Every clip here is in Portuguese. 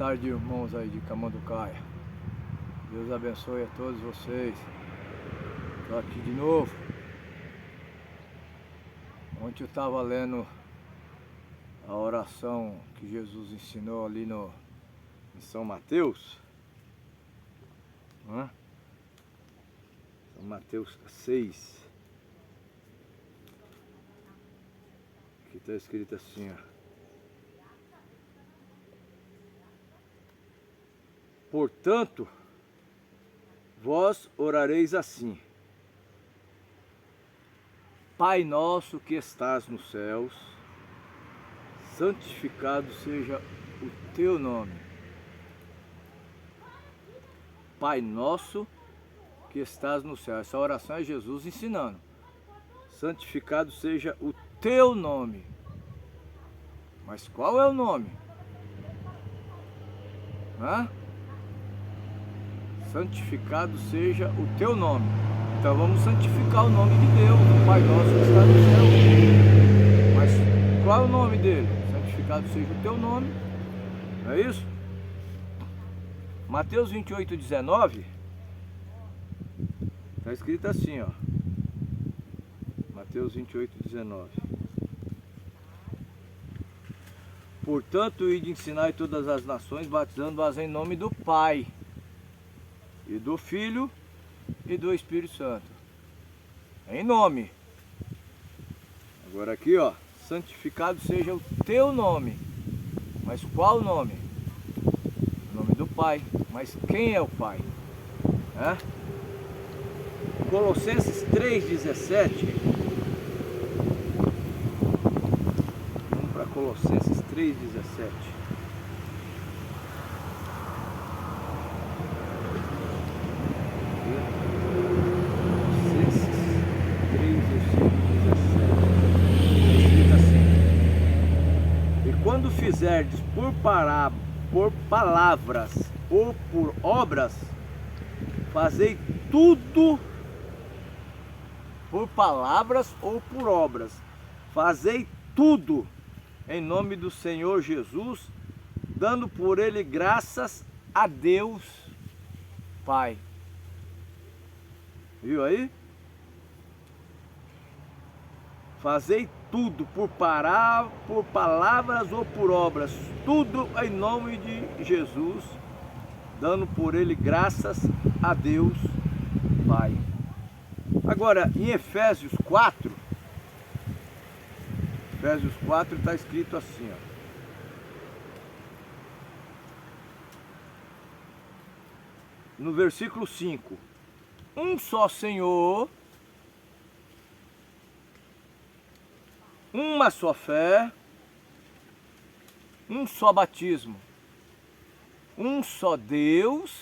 tarde, irmãos aí de Camanducaia. Deus abençoe a todos vocês. Estou aqui de novo. Ontem eu estava lendo a oração que Jesus ensinou ali em São Mateus. São Mateus 6. Aqui está escrito assim, ó. Portanto, vós orareis assim: Pai nosso que estás nos céus, santificado seja o teu nome. Pai nosso que estás no céu. Essa oração é Jesus ensinando. Santificado seja o teu nome. Mas qual é o nome? Santificado seja o teu nome. Então vamos santificar o nome de Deus, o Pai nosso que está no céu. Mas qual é o nome dele? Santificado seja o teu nome. Não é isso? Mateus 28, 19. Está escrito assim, ó. Mateus 28, 19. Portanto, ide ensinai todas as nações, batizando-as em nome do Pai, e do Filho, e do Espírito Santo. Em nome. Agora aqui, ó. Santificado seja o teu nome. Mas qual o nome? O nome do Pai. Mas quem é o Pai? Colossenses 3,17. Vamos para Colossenses 3,17. Quando fizerdes por palavras ou por obras, fazei tudo por palavras ou por obras, fazei tudo em nome do Senhor Jesus, dando por ele graças a Deus Pai. Viu aí? Fazei tudo por palavras ou por obras, tudo em nome de Jesus, dando por ele graças a Deus Pai. Agora, em Efésios 4 está escrito assim, ó. No versículo 5: um só Senhor, uma só fé, um só batismo, um só Deus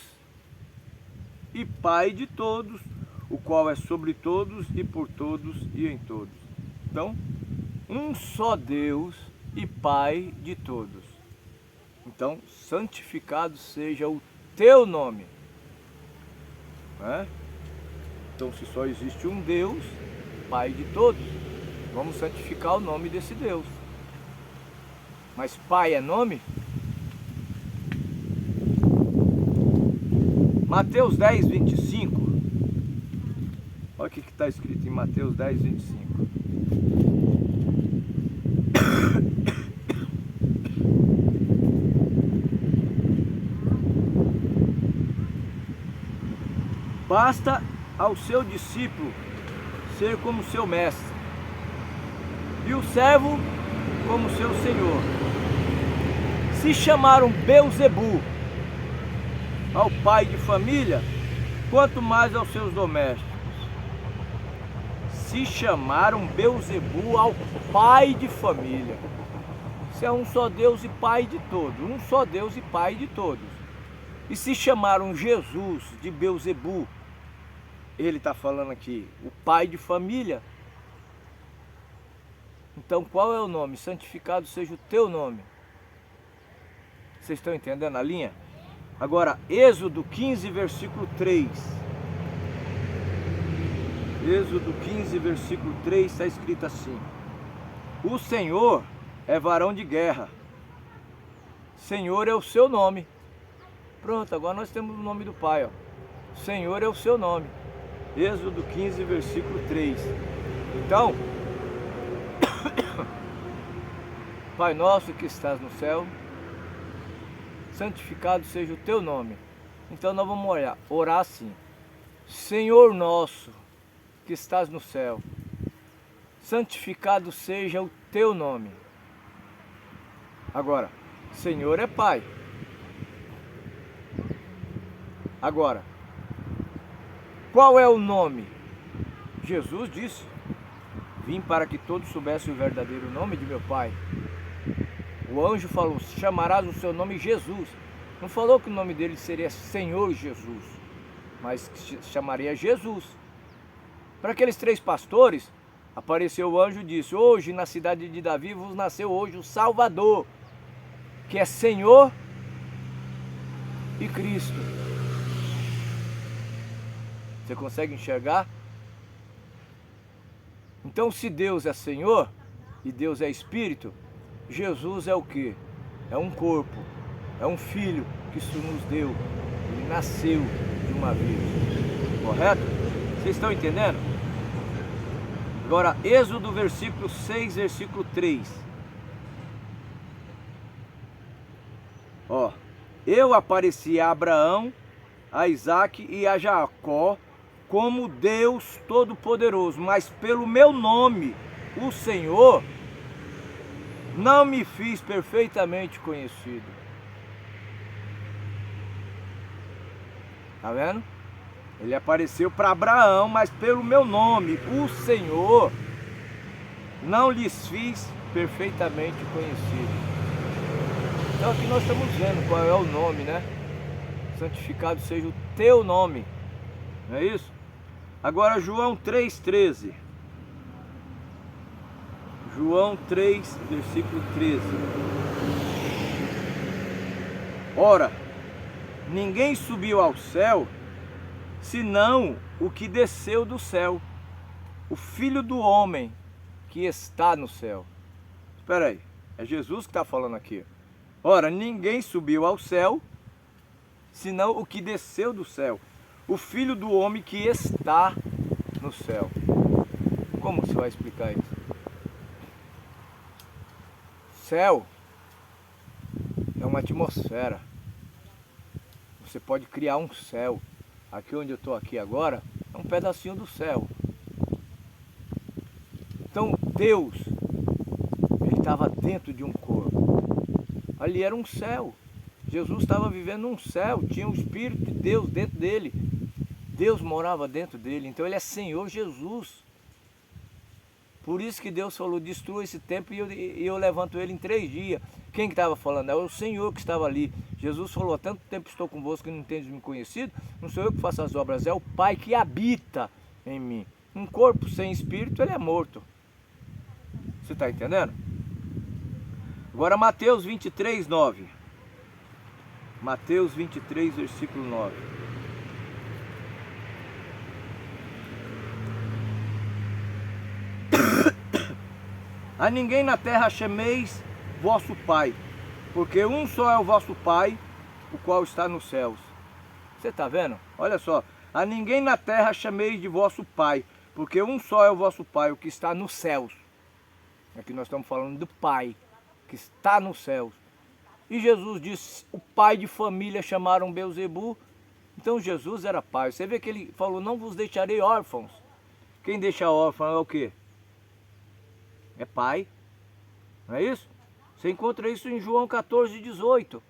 e Pai de todos, o qual é sobre todos e por todos e em todos. Então, um só Deus e Pai de todos. Então, santificado seja o teu nome. Então, se só existe um Deus, Pai de todos, vamos santificar o nome desse Deus. Mas Pai é nome? Mateus 10, 25. Olha o que está escrito em Mateus 10, 25. Basta ao seu discípulo ser como seu mestre, e o servo como seu senhor. Se chamaram Beelzebu ao pai de família, quanto mais aos seus domésticos. Se chamaram Beelzebu ao pai de família. Se é um só Deus e Pai de todos, um só Deus e Pai de todos. E se chamaram Jesus de Beelzebu, ele está falando aqui, o pai de família. Então qual é o nome? Santificado seja o teu nome. Vocês estão entendendo a linha? Agora, Êxodo 15, versículo 3. Êxodo 15, versículo 3, está escrito assim: o Senhor é varão de guerra, Senhor é o seu nome. Pronto, agora nós temos o nome do Pai, ó. Senhor é o seu nome. Êxodo 15, versículo 3. Então, Pai nosso que estás no céu, santificado seja o teu nome. Então nós vamos orar assim. Senhor nosso que estás no céu, santificado seja o teu nome. Agora, Senhor é Pai. Agora, qual é o nome? Jesus disse: vim para que todos soubessem o verdadeiro nome de meu Pai. O anjo falou: chamarás o seu nome Jesus. Não falou que o nome dele seria Senhor Jesus, mas que chamaria Jesus. Para aqueles 3 pastores, apareceu o anjo e disse: hoje na cidade de Davi vos nasceu hoje o Salvador, que é Senhor e Cristo. Você consegue enxergar? Então, se Deus é Senhor e Deus é Espírito, Jesus é o quê? É um corpo, é um filho que isso nos deu. Ele nasceu de uma virgem. Correto? Vocês estão entendendo? Agora, Êxodo versículo 6, versículo 3. Ó, eu apareci a Abraão, a Isaque e a Jacó como Deus Todo-Poderoso, mas pelo meu nome, o Senhor, não me fiz perfeitamente conhecido. Tá vendo? Ele apareceu para Abraão, mas pelo meu nome, o Senhor, não lhes fiz perfeitamente conhecido. Então aqui nós estamos vendo qual é o nome, né? Santificado seja o teu nome. Não é isso? Agora João 3,13. João 3, versículo 13. Ora, ninguém subiu ao céu, senão o que desceu do céu, o Filho do Homem que está no céu. Espera aí, é Jesus que está falando aqui. Ora, ninguém subiu ao céu, senão o que desceu do céu, o Filho do Homem que está no céu. Como você vai explicar isso? Céu é uma atmosfera. Você pode criar um céu. Aqui onde eu estou aqui agora é um pedacinho do céu. Então Deus, ele estava dentro de um corpo. Ali era um céu. Jesus estava vivendo um céu, tinha o Espírito de Deus dentro dele. Deus morava dentro dele, então ele é Senhor Jesus. Por isso que Deus falou: destrua esse templo e eu levanto ele em 3 dias. Quem que estava falando? É o Senhor que estava ali. Jesus falou: há tanto tempo estou convosco que não tendes me conhecido. Não sou eu que faço as obras, é o Pai que habita em mim. Um corpo sem espírito, ele é morto. Você está entendendo? Agora Mateus 23, 9. Mateus 23, versículo 9. A ninguém na terra chameis vosso Pai, porque um só é o vosso Pai, o qual está nos céus. Você está vendo? Olha só. A ninguém na terra chameis de vosso Pai, porque um só é o vosso Pai, o que está nos céus. Aqui nós estamos falando do Pai, que está nos céus. E Jesus disse: o pai de família chamaram Belzebu. Então Jesus era pai. Você vê que ele falou: não vos deixarei órfãos. Quem deixa órfão é o quê? É pai. Não é isso? Você encontra isso em João 14, 18.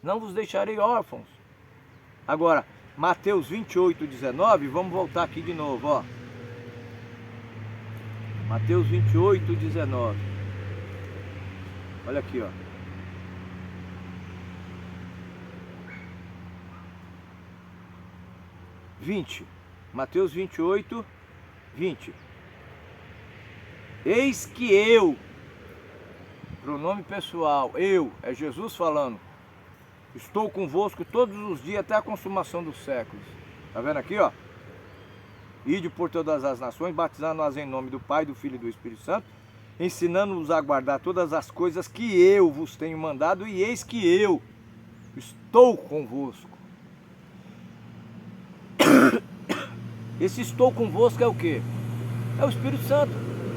Não vos deixarei órfãos. Agora, Mateus 28, 19. Vamos voltar aqui de novo, ó. Mateus 28, 19. Olha aqui, ó. Mateus 28, 20. Eis que eu, pronome pessoal, eu, é Jesus falando, estou convosco todos os dias até a consumação dos séculos. Tá vendo aqui, ó? Ide por todas as nações, batizando-as em nome do Pai, do Filho e do Espírito Santo, ensinando-vos a guardar todas as coisas que eu vos tenho mandado, e eis que eu estou convosco. Esse estou convosco é o quê? É o Espírito Santo,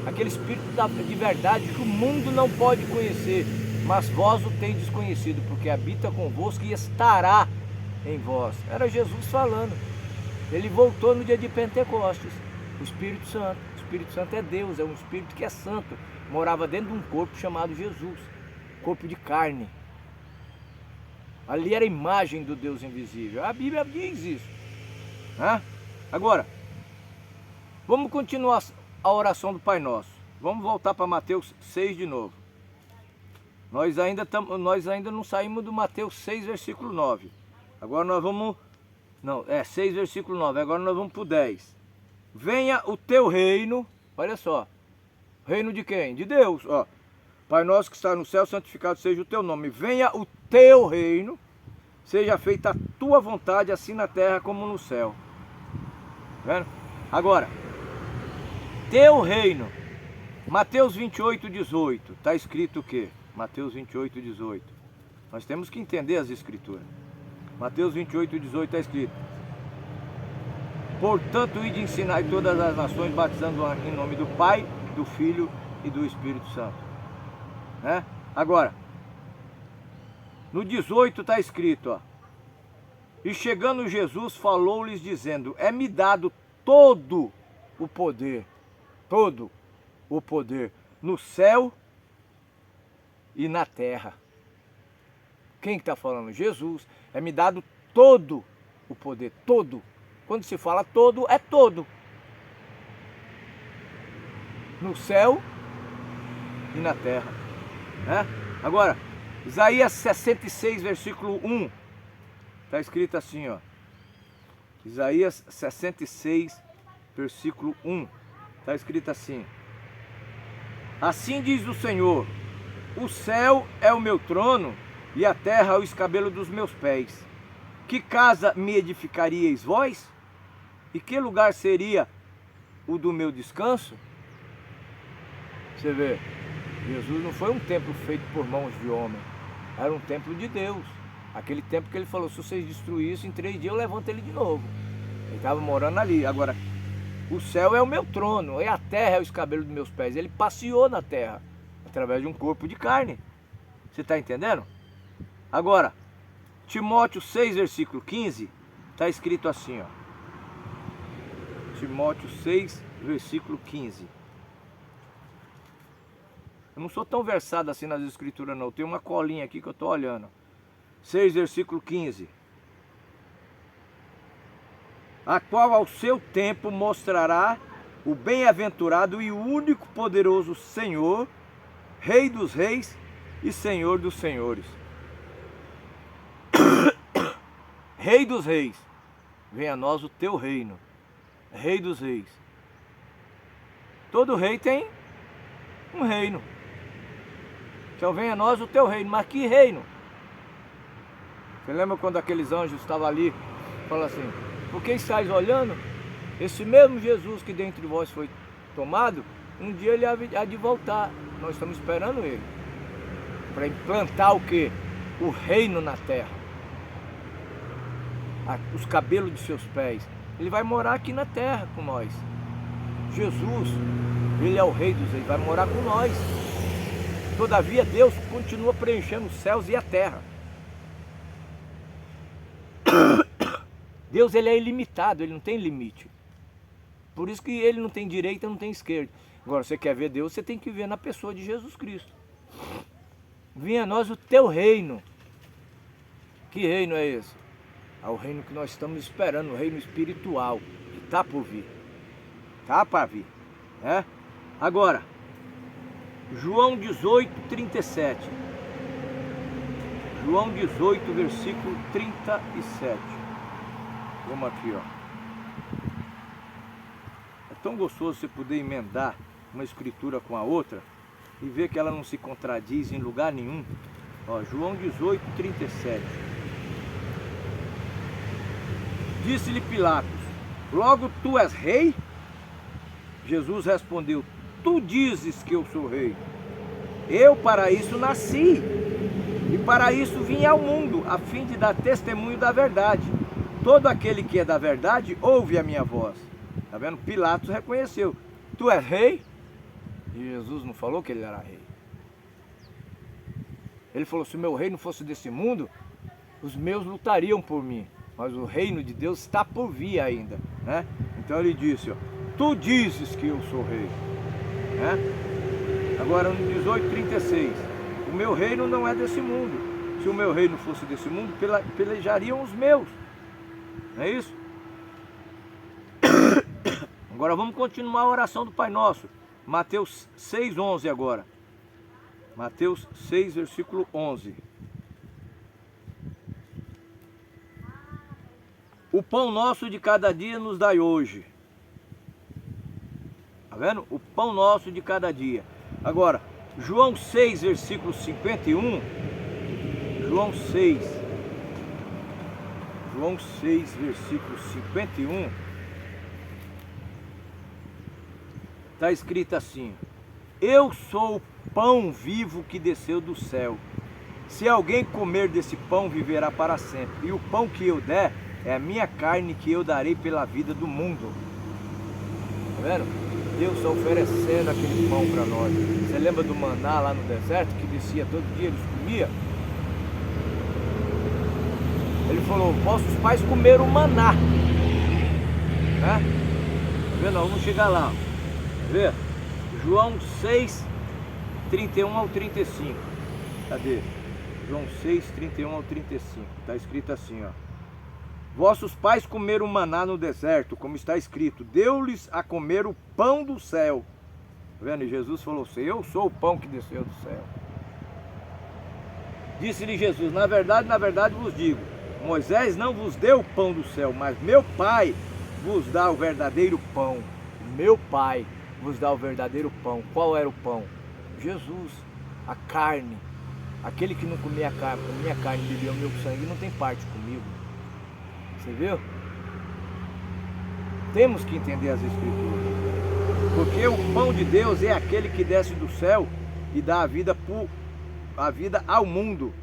aquele Espírito de verdade que o mundo não pode conhecer, mas vós o tendes conhecido, porque habita convosco e estará em vós. Era Jesus falando. Ele voltou no dia de Pentecostes, o Espírito Santo. O Espírito Santo é Deus, é um Espírito que é santo. Morava dentro de um corpo chamado Jesus, corpo de carne. Ali era a imagem do Deus invisível. A Bíblia diz isso. Agora, vamos continuar a oração do Pai Nosso. Vamos voltar para Mateus 6 de novo. Nós ainda não saímos do Mateus 6, versículo 9. Agora nós vamos... Não, 6, versículo 9. Agora nós vamos para o 10. Venha o teu reino. Olha só. Reino de quem? De Deus. Ó. Pai nosso que está no céu, santificado seja o teu nome. Venha o teu reino. Seja feita a tua vontade, assim na terra como no céu. Tá vendo? Agora, teu reino. Mateus 28, 18. Está escrito o quê? Mateus 28, 18. Nós temos que entender as escrituras. Mateus 28, 18 está escrito: portanto, ide ensinar todas as nações, batizando em nome do Pai, do Filho e do Espírito Santo. Agora, no 18 está escrito, ó: e chegando Jesus, falou-lhes dizendo: é-me dado todo o poder no céu e na terra. Quem está falando? Jesus. É-me dado todo o poder, todo. Quando se fala todo, é todo. No céu e na terra. Agora, Isaías 66, versículo 1. Está escrito assim, ó. Isaías 66, versículo 1. Está escrito assim: assim diz o Senhor: o céu é o meu trono e a terra é o escabelo dos meus pés. Que casa me edificaríeis vós? E que lugar seria o do meu descanso? Você vê, Jesus não foi um templo feito por mãos de homem, era um templo de Deus. Aquele templo que ele falou: se vocês destruírem isso, em 3 dias eu levanto ele de novo. Ele estava morando ali. Agora, o céu é o meu trono e a terra é o escabelo dos meus pés. Ele passeou na terra através de um corpo de carne. Você está entendendo? Agora, Timóteo 6, versículo 15, está escrito assim, ó. Timóteo 6, versículo 15. Eu não sou tão versado assim nas escrituras não, tem uma colinha aqui que eu estou olhando. 6, versículo 15. A qual ao seu tempo mostrará o bem-aventurado e o único poderoso Senhor, Rei dos reis e Senhor dos senhores. Rei dos reis, venha a nós o teu reino. Rei dos reis. Todo rei tem um reino. Então venha a nós o teu reino. Mas que reino? Você lembra quando aqueles anjos estavam ali, falaram assim: por que estáis olhando? Esse mesmo Jesus que dentre vós foi tomado, um dia ele há de voltar. Nós estamos esperando ele para implantar o quê? O reino na terra. Os cabelos de seus pés. Ele vai morar aqui na terra com nós. Jesus, ele é o rei dos reis, vai morar com nós. Todavia Deus continua preenchendo os céus e a terra. Deus, ele é ilimitado, ele não tem limite. Por isso que ele não tem direita, não tem esquerda. Agora, você quer ver Deus, você tem que ver na pessoa de Jesus Cristo. Venha a nós o teu reino. Que reino é esse? É o reino que nós estamos esperando, o reino espiritual, que está por vir. Está para vir. Agora, João 18, 37. João 18, versículo 37. Vamos aqui, ó. É tão gostoso você poder emendar uma escritura com a outra e ver que ela não se contradiz em lugar nenhum. Ó, João 18, 37. Disse-lhe Pilatos: logo tu és rei? Jesus respondeu: tu dizes que eu sou rei. Eu para isso nasci, e para isso vim ao mundo, a fim de dar testemunho da verdade. Todo aquele que é da verdade ouve a minha voz. Está vendo? Pilatos reconheceu. Tu és rei? E Jesus não falou que ele era rei. Ele falou, se o meu reino fosse desse mundo, os meus lutariam por mim. Mas o reino de Deus está por vir ainda, né? Então ele disse, ó, tu dizes que eu sou rei, né? Agora no 18:36, o meu reino não é desse mundo. Se o meu reino fosse desse mundo, pelejariam os meus. Não é isso? Agora vamos continuar a oração do Pai Nosso. Mateus 6:11 agora. Mateus 6, versículo 11. O pão nosso de cada dia nos dai hoje. Tá vendo? O pão nosso de cada dia. Agora, João 6, versículo 51. João 6, versículo 51. Está escrito assim: eu sou o pão vivo que desceu do céu. Se alguém comer desse pão, viverá para sempre. E o pão que eu der é a minha carne, que eu darei pela vida do mundo. Tá vendo? Deus está oferecendo aquele pão para nós. Você lembra do maná lá no deserto, que descia todo dia, eles comiam? Ele falou, vossos pais comeram maná, né? Tá vendo? Vamos chegar lá. Vê? João 6, 31 ao 35. Cadê? João 6, 31 ao 35. Está escrito assim, ó. Vossos pais comeram maná no deserto, como está escrito, deu-lhes a comer o pão do céu. Tá vendo? E Jesus falou assim, eu sou o pão que desceu do céu. Disse-lhe Jesus, na verdade vos digo, Moisés não vos deu o pão do céu, mas meu Pai vos dá o verdadeiro pão. Meu Pai vos dá o verdadeiro pão. Qual era o pão? Jesus, a carne. Aquele que não comia carne, bebia o meu sangue, não tem parte comigo. Você viu? Temos que entender as Escrituras. Porque o pão de Deus é aquele que desce do céu e dá a vida ao mundo.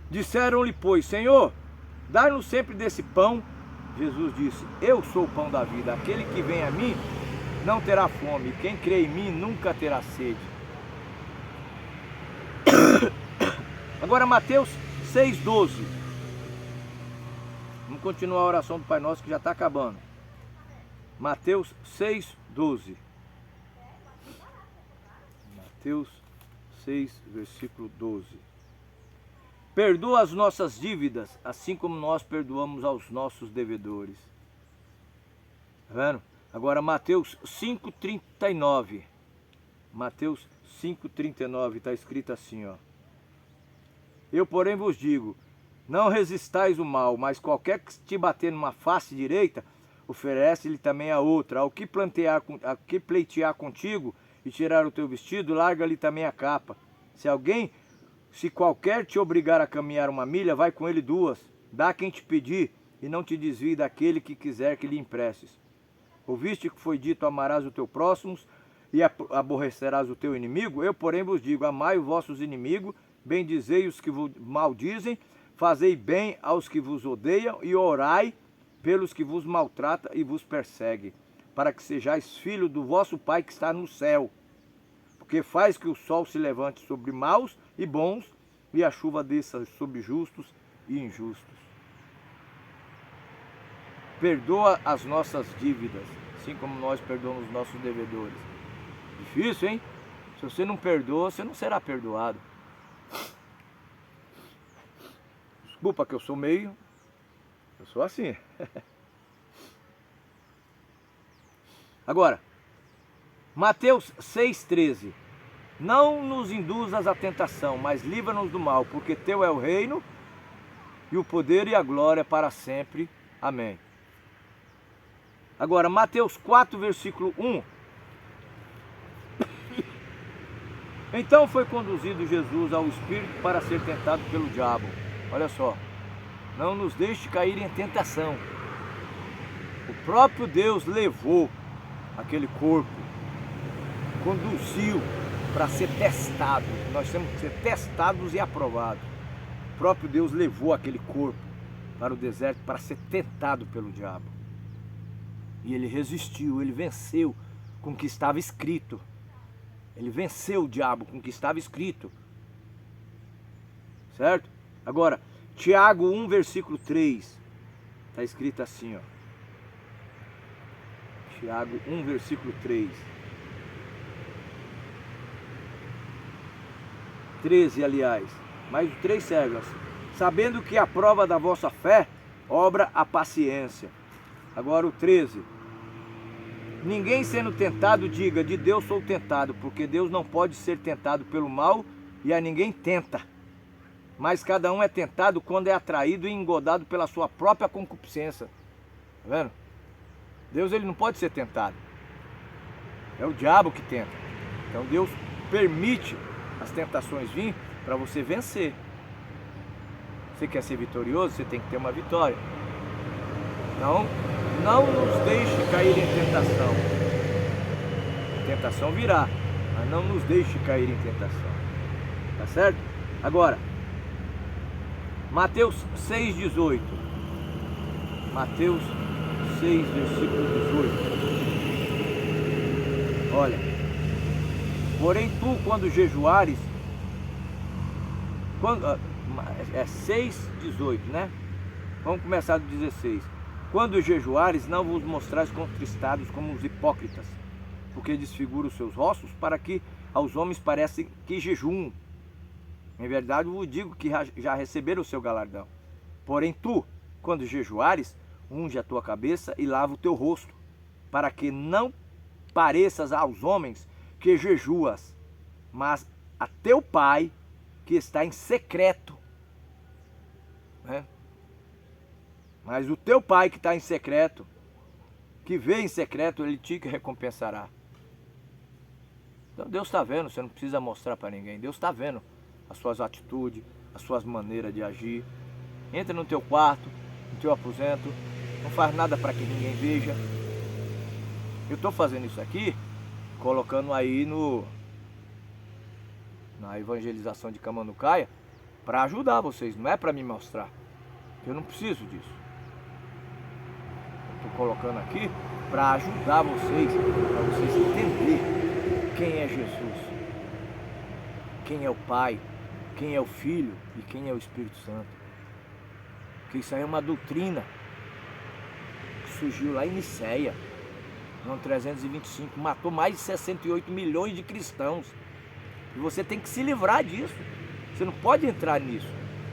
Disseram-lhe, pois, Senhor, dá-nos sempre desse pão. Jesus disse, eu sou o pão da vida. Aquele que vem a mim não terá fome. Quem crê em mim nunca terá sede. Agora Mateus 6,12. Vamos continuar a oração do Pai Nosso que já está acabando. Mateus 6,12. Mateus 6, versículo 12. Perdoa as nossas dívidas, assim como nós perdoamos aos nossos devedores. Tá vendo? Agora Mateus 5,39. Mateus 5,39 está escrito assim, ó. Eu, porém, vos digo, não resistais o mal, mas qualquer que te bater numa face direita, oferece-lhe também a outra. Ao que pleitear contigo e tirar o teu vestido, larga-lhe também a capa. Se qualquer te obrigar a caminhar uma milha, vai com ele 2. Dá quem te pedir, e não te desvie daquele que quiser que lhe emprestes. Ouviste que foi dito, amarás o teu próximo e aborrecerás o teu inimigo? Eu, porém, vos digo, amai os vossos inimigos, bendizei os que vos maldizem, fazei bem aos que vos odeiam e orai pelos que vos maltratam e vos perseguem, para que sejais filhos do vosso Pai que está no céu. Porque faz que o sol se levante sobre maus e bons, e a chuva desça sobre justos e injustos. Perdoa as nossas dívidas, assim como nós perdoamos os nossos devedores. Difícil, hein? Se você não perdoa, você não será perdoado. Desculpa que eu sou assim. Agora, Mateus 6,13. Não nos induzas à tentação, mas livra-nos do mal, porque teu é o reino, e o poder e a glória para sempre. Amém. Agora, Mateus 4, versículo 1. Então foi conduzido Jesus ao Espírito para ser tentado pelo diabo. Olha só, não nos deixe cair em tentação. O próprio Deus levou aquele corpo conduziu para ser testado. Nós temos que ser testados e aprovados. O próprio Deus levou aquele corpo para o deserto para ser tentado pelo diabo. E ele resistiu, ele venceu com o que estava escrito. Ele venceu o diabo com o que estava escrito. Certo? Agora, Tiago 1, versículo 3. Está escrito assim, ó. Tiago 1, versículo 3. 13, aliás. Mas o 3 serve assim. Sabendo que a prova da vossa fé obra a paciência. Agora o 13. Ninguém sendo tentado diga, de Deus sou tentado, porque Deus não pode ser tentado pelo mal e a ninguém tenta. Mas cada um é tentado quando é atraído e engodado pela sua própria concupiscência. Tá vendo? Deus ele não pode ser tentado. É o diabo que tenta. Então Deus permite as tentações vir para você vencer. Você quer ser vitorioso, você tem que ter uma vitória. Então, não nos deixe cair em tentação. A tentação virá, mas não nos deixe cair em tentação. Tá certo? Agora, Mateus 6,18. Mateus 6, versículo 18. Olha. Porém tu, quando jejuares... É 6,18, né? Vamos começar do 16. Quando jejuares, não vos mostrais contristados como os hipócritas, porque desfiguram os seus rostos, para que aos homens pareça que jejuam. Em verdade, eu vos digo que já receberam o seu galardão. Porém, tu, quando jejuares, unge a tua cabeça e lava o teu rosto, para que não pareças aos homens que jejuas, mas a teu Pai que está em secreto. Né? Mas o teu Pai que está em secreto, que vê em secreto, ele te recompensará. Então Deus está vendo, você não precisa mostrar para ninguém. Deus está vendo as suas atitudes, as suas maneiras de agir. Entra no teu quarto, no teu aposento, não faz nada para que ninguém veja. Eu estou fazendo isso aqui, colocando aí na evangelização de Camanducaia, para ajudar vocês, não é para me mostrar. Eu não preciso disso. Estou colocando aqui para ajudar vocês, para vocês entenderem quem é Jesus, quem é o Pai, quem é o Filho e quem é o Espírito Santo. Porque isso aí é uma doutrina que surgiu lá em Nicéia, no ano 325, matou mais de 68 milhões de cristãos. E você tem que se livrar disso. Você não pode entrar nisso.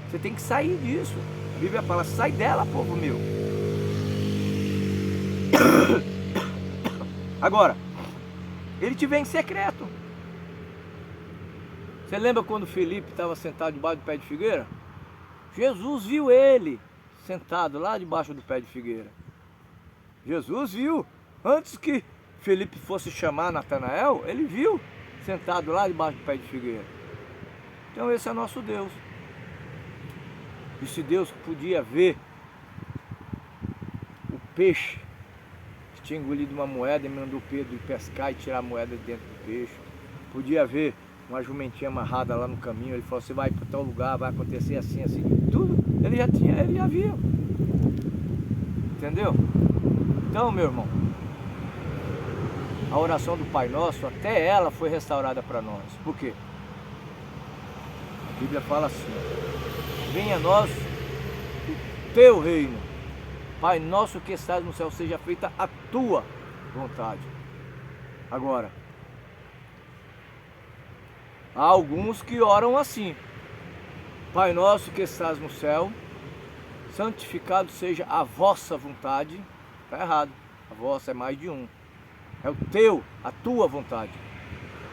Você tem que sair disso. A Bíblia fala, sai dela, povo meu. Agora, ele te vê em secreto. Você lembra quando Felipe estava sentado debaixo do pé de figueira? Jesus viu ele sentado lá debaixo do pé de figueira. Jesus viu. Antes que Felipe fosse chamar Natanael, ele viu sentado lá debaixo do pé de figueira. Então esse é nosso Deus. E se Deus podia ver o peixe que tinha engolido uma moeda e mandou Pedro ir pescar e tirar a moeda de dentro do peixe, podia ver uma jumentinha amarrada lá no caminho, ele falou, você vai para tal lugar, vai acontecer assim, assim, tudo, ele já viu. Entendeu? Então, meu irmão, a oração do Pai Nosso, até ela foi restaurada para nós. Por quê? A Bíblia fala assim, venha a nós o teu reino. Pai Nosso que estás no céu, seja feita a tua vontade. Agora, há alguns que oram assim. Pai Nosso que estás no céu, santificado seja a vossa vontade. Está errado, a vossa é mais de um. É o teu, a tua vontade.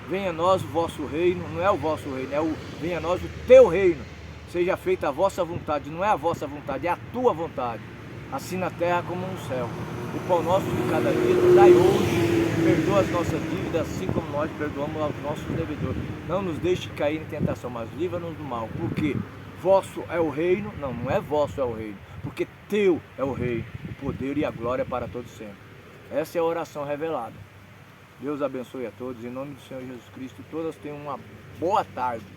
Venha a nós o vosso reino, não é o vosso reino, venha a nós o teu reino. Seja feita a vossa vontade, não é a vossa vontade, é a tua vontade. Assim na terra como no céu. O pão nosso de cada dia nos dai hoje. Perdoa as nossas dívidas, assim como nós perdoamos aos nossos devedores. Não nos deixe cair em tentação, mas livra-nos do mal. Porque vosso é o reino, não é vosso é o reino. Porque teu é o reino, o poder e a glória para todos sempre. Essa é a oração revelada. Deus abençoe a todos. Em nome do Senhor Jesus Cristo, todas tenham uma boa tarde.